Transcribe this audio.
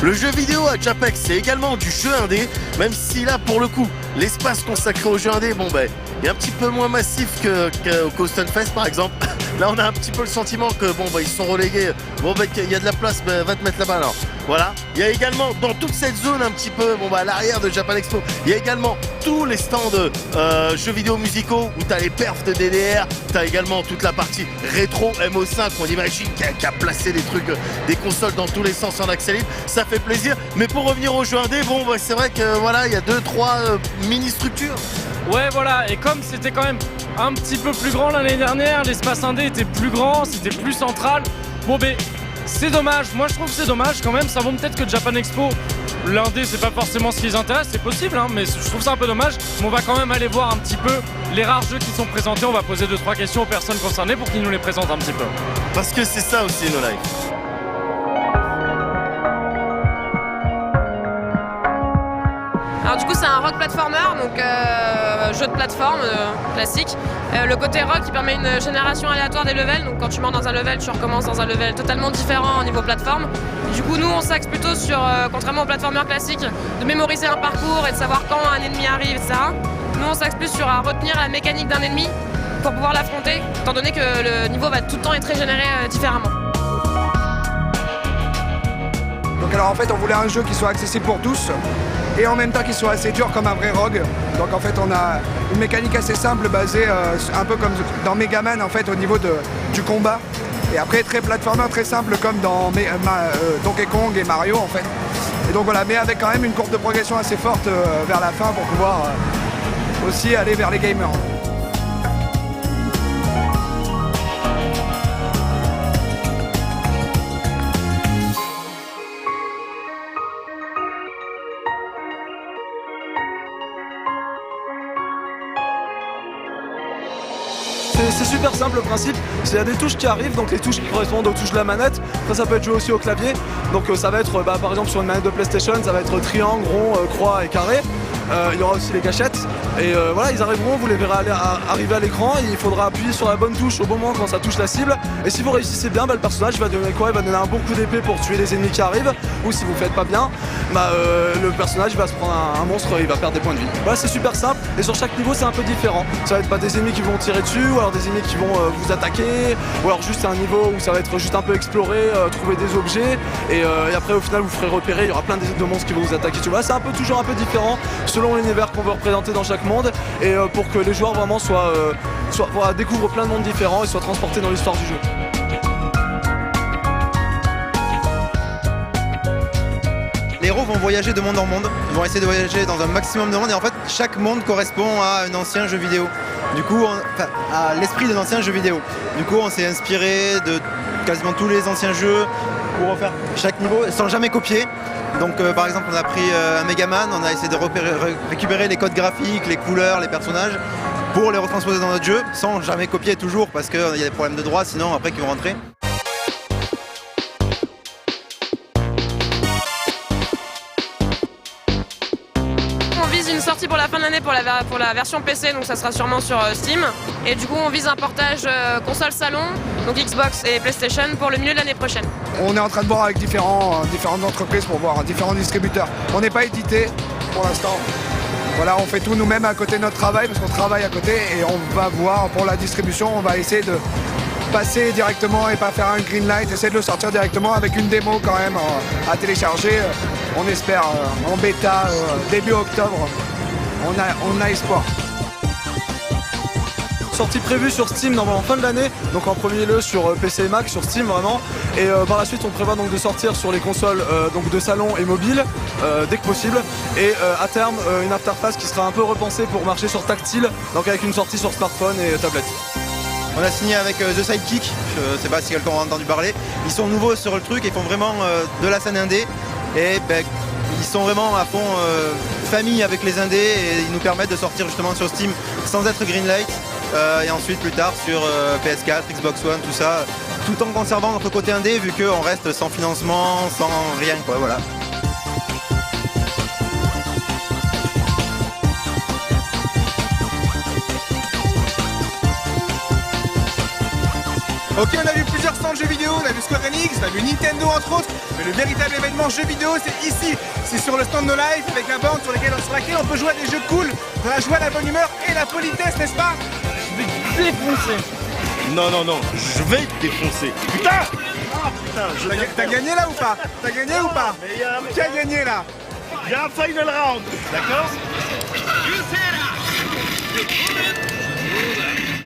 Le jeu vidéo à Japex, c'est également du jeu indé, même si là, pour le coup, l'espace consacré au jeu indé, bon ben, est un petit peu moins massif qu'au Stunfest par exemple. Là, on a un petit peu le sentiment que bon bah ils sont relégués. Bon bah il y a de la place, bah, va te mettre là-bas alors. Voilà. Il y a également dans toute cette zone un petit peu, bon bah à l'arrière de Japan Expo, il y a également tous les stands jeux vidéo musicaux où t'as les perfs de DDR, t'as également toute la partie rétro MO5, on imagine qui a placé des trucs, des consoles dans tous les sens en accès libre. Ça fait plaisir. Mais pour revenir au jeu indé, bon bah c'est vrai que voilà, il y a 2-3 mini structures. Ouais voilà, et comme c'était quand même un petit peu plus grand l'année dernière, l'espace indé était plus grand, c'était plus central. Bon ben c'est dommage, moi je trouve que c'est dommage quand même, ça vaut peut-être que Japan Expo, l'indé c'est pas forcément ce qui les intéresse, c'est possible hein, mais je trouve ça un peu dommage. Mais on va quand même aller voir un petit peu les rares jeux qui sont présentés, on va poser 2-3 questions aux personnes concernées pour qu'ils nous les présentent un petit peu. Parce que c'est ça aussi nos lives. Alors du coup c'est un rock platformer, donc jeu de plateforme classique. Le côté rock qui permet une génération aléatoire des levels, donc quand tu montes dans un level, tu recommences dans un level totalement différent au niveau plateforme. Du coup nous on s'axe plutôt sur, contrairement au platformer classique, de mémoriser un parcours et de savoir quand un ennemi arrive, etc. Nous on s'axe plus sur à retenir la mécanique d'un ennemi pour pouvoir l'affronter, étant donné que le niveau va tout le temps être régénéré différemment. Donc alors en fait on voulait un jeu qui soit accessible pour tous et en même temps qui soit assez dur comme un vrai rogue. Donc en fait on a une mécanique assez simple basée un peu comme dans Megaman en fait au niveau du combat. Et après très platformer, très simple comme dans Donkey Kong et Mario en fait. Et donc voilà, mais avec quand même une courbe de progression assez forte vers la fin pour pouvoir aussi aller vers les gamers. C'est super simple le principe, il y a des touches qui arrivent, donc les touches qui correspondent aux touches de la manette. Ça peut être joué aussi au clavier, donc ça va être par exemple sur une manette de PlayStation, ça va être triangle, rond, croix et carré. Il y aura aussi les gâchettes et voilà, ils arriveront, vous les verrez arriver à l'écran, il faudra appuyer sur la bonne touche au bon moment quand ça touche la cible, et si vous réussissez bien, le personnage va donner quoi? Il va donner un bon coup d'épée pour tuer les ennemis qui arrivent, ou si vous ne faites pas bien, le personnage va se prendre un monstre, il va perdre des points de vie. Voilà, c'est super simple, et sur chaque niveau c'est un peu différent. Ça va être pas des ennemis qui vont tirer dessus, ou alors des ennemis qui vont vous attaquer, ou alors juste un niveau où ça va être juste un peu explorer, trouver des objets, et après au final vous ferez repérer, il y aura plein de monstres qui vont vous attaquer. Tu vois, c'est toujours un peu différent selon l'univers qu'on veut représenter dans chaque monde, et pour que les joueurs vraiment découvrent plein de mondes différents et soient transportés dans l'histoire du jeu. Les héros vont voyager de monde en monde, ils vont essayer de voyager dans un maximum de monde, et en fait chaque monde correspond à un ancien jeu vidéo. Du coup, à l'esprit d'un ancien jeu vidéo. Du coup, on s'est inspiré de quasiment tous les anciens jeux pour refaire chaque niveau sans jamais copier. Donc par exemple on a pris un Megaman, on a essayé de récupérer les codes graphiques, les couleurs, les personnages pour les retransposer dans notre jeu sans jamais copier toujours parce qu'il y a des problèmes de droit sinon après qui vont rentrer. On vise une sortie pour la fin de l'année pour la version PC, donc ça sera sûrement sur Steam. Et du coup on vise un portage console salon, donc Xbox et PlayStation pour le milieu de l'année prochaine. On est en train de voir avec différentes entreprises pour voir différents distributeurs. On n'est pas édité pour l'instant. Voilà, on fait tout nous-mêmes à côté de notre travail parce qu'on travaille à côté et on va voir pour la distribution, on va essayer de passer directement et pas faire un green light, essayer de le sortir directement avec une démo quand même à télécharger. On espère en bêta début octobre. On a espoir. Sortie prévue sur Steam normalement en fin de l'année, donc en premier lieu sur PC et Mac, sur Steam vraiment, et par la suite on prévoit donc de sortir sur les consoles donc de salon et mobile dès que possible, et à terme une interface qui sera un peu repensée pour marcher sur tactile, donc avec une sortie sur smartphone et tablette. On a signé avec The Sidekick, je sais pas si quelqu'un a entendu parler, ils sont nouveaux sur le truc, ils font vraiment de la scène indé, et ils sont vraiment à fond famille avec les indés, et ils nous permettent de sortir justement sur Steam sans être greenlight. Et ensuite plus tard sur PS4, Xbox One, tout ça, tout en conservant notre côté indé vu qu'on reste sans financement, sans rien quoi, voilà. Ok, on a vu plusieurs stands de jeux vidéo, on a vu Square Enix, on a vu Nintendo entre autres, mais le véritable événement jeux vidéo c'est ici, c'est sur le stand No Life avec la bande sur laquelle on peut jouer à des jeux cool, dans la joie, la bonne humeur et la politesse, n'est-ce pas? Je vais défoncer. Non, non, non, je vais te défoncer. Putain! Ah, putain, T'as gagné là ou pas? T'as gagné ou pas? Mais y a un- Qui a gagné là? Il y a un final round, d'accord?